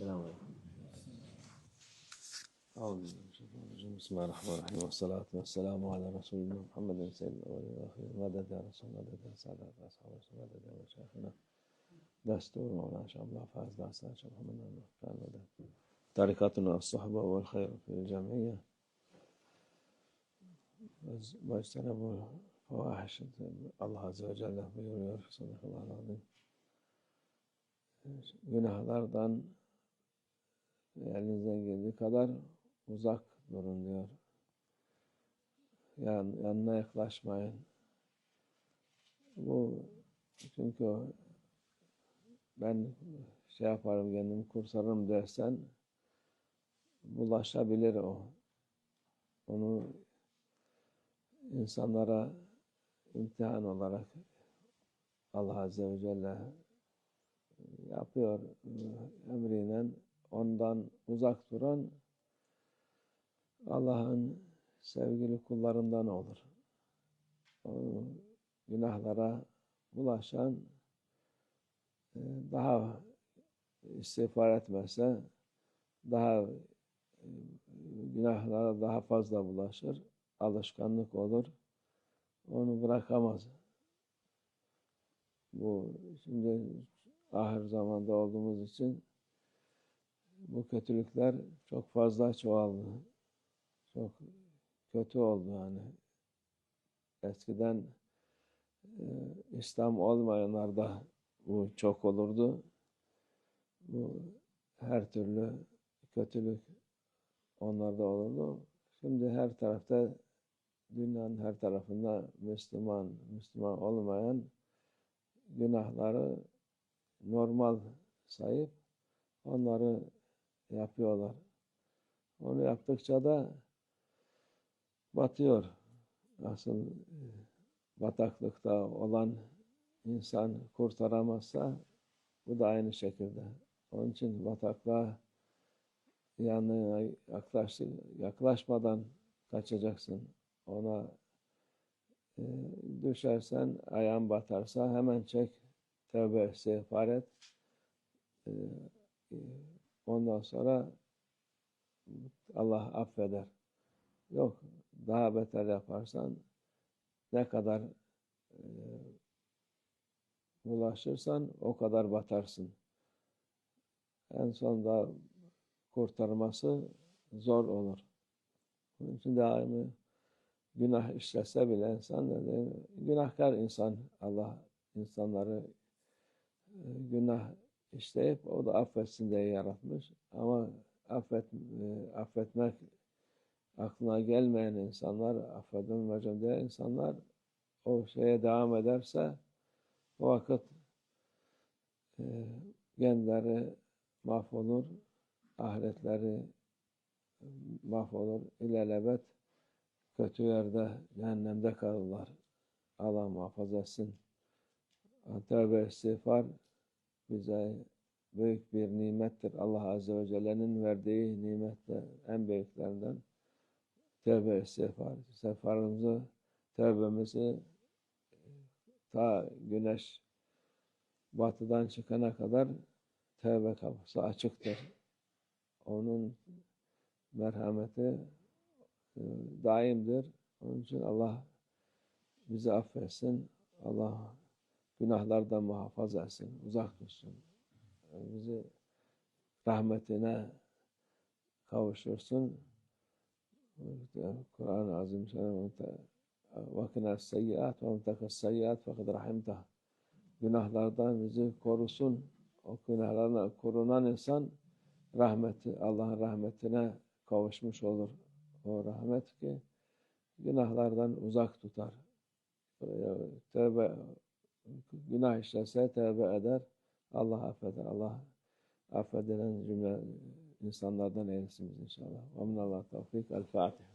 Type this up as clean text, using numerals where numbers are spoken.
السلام عليكم. أعوذ بالله من الشيطان الرجيم. بسم الله الرحمن الرحيم، والصلاة والسلام على رسول الله محمد سيد الأولين والآخرين. مدد يا رسول، مدد يا سادات أصحاب رسول، مدد يا مشايخنا دستور مولانا شيخ الله فاز داستان شيخ محمد المختار. مدد طريقتنا الصحبة والخير في الجمعية واجتنبوا الفواحش. الله عز وجل buyuruyor. Sadakallahu aleyhi. Günahlardan elinizden geldiği kadar uzak durun diyor. Yanına yaklaşmayın. Çünkü ben yaparım, kendimi kurtarırım dersen bulaşabilir o. Onu insanlara imtihan olarak Allah Azze ve Celle yapıyor emriyle. Ondan uzak duran Allah'ın sevgili kullarından olur. O günahlara bulaşan daha istiğfar etmezse daha günahlara daha fazla bulaşır. Alışkanlık olur. Onu bırakamaz. Şimdi ahir zamanda olduğumuz için bu kötülükler çok fazla çoğaldı. Çok kötü oldu yani. Eskiden İslam olmayanlarda bu çok olurdu. Bu her türlü kötülük onlarda olurdu. Şimdi her tarafta, dünyanın her tarafında Müslüman olmayan günahları normal sayıp onları yapıyorlar. Onu yaptıkça da batıyor. Asıl bataklıkta olan insan kurtaramazsa bu da aynı şekilde. Onun için bataklığa yanına yaklaşmadan kaçacaksın. Ona düşersen, ayağın batarsa hemen çek, tövbe istiğfar et. Ondan sonra Allah affeder. Yok, daha beter yaparsan ne kadar bulaşırsan o kadar batarsın. En sonunda kurtarması zor olur. Onun için daimi günah işlese bile insan, günahkar insan, Allah insanları günah işleyip o da affetsin diye yaratmış. Ama affetmek aklına gelmeyen insanlar, affedilmeyeceğim diye insanlar o şeye devam ederse o vakit kendileri mahvolur, ahiretleri mahvolur, ilelebet kötü yerde, cehennemde kalırlar. Allah muhafaza etsin. Tövbe istiğfar bize büyük bir nimettir. Allah Azze ve Celle'nin verdiği nimetler en büyüklerinden tövbe istiğfar. İstiğfarımızı, tövbemizi ta güneş batıdan çıkana kadar tövbe kapısı açıktır. Onun merhameti daimdir. Onun için Allah bizi affetsin. Allah günahlardan muhafaza etsin. Uzak tutsun. Bizi rahmetine kavuşursun. Kur'an-ı Azimüşşan وَكِنَا السَّيِّئَاتِ وَمْتَكَ السَّيِّئَاتِ فَقَدْ رَحِمْتَهُ. Günahlardan bizi korusun. O günahlarına korunan insan Allah'ın rahmetine kavuşmuş olur. O rahmet ki günahlardan uzak tutar. Günah işlese tövbe eder. Allah affeder. Allah affedilen cümle insanlardan eylesin inşallah. Amin. Allah tevfik. El Fatiha.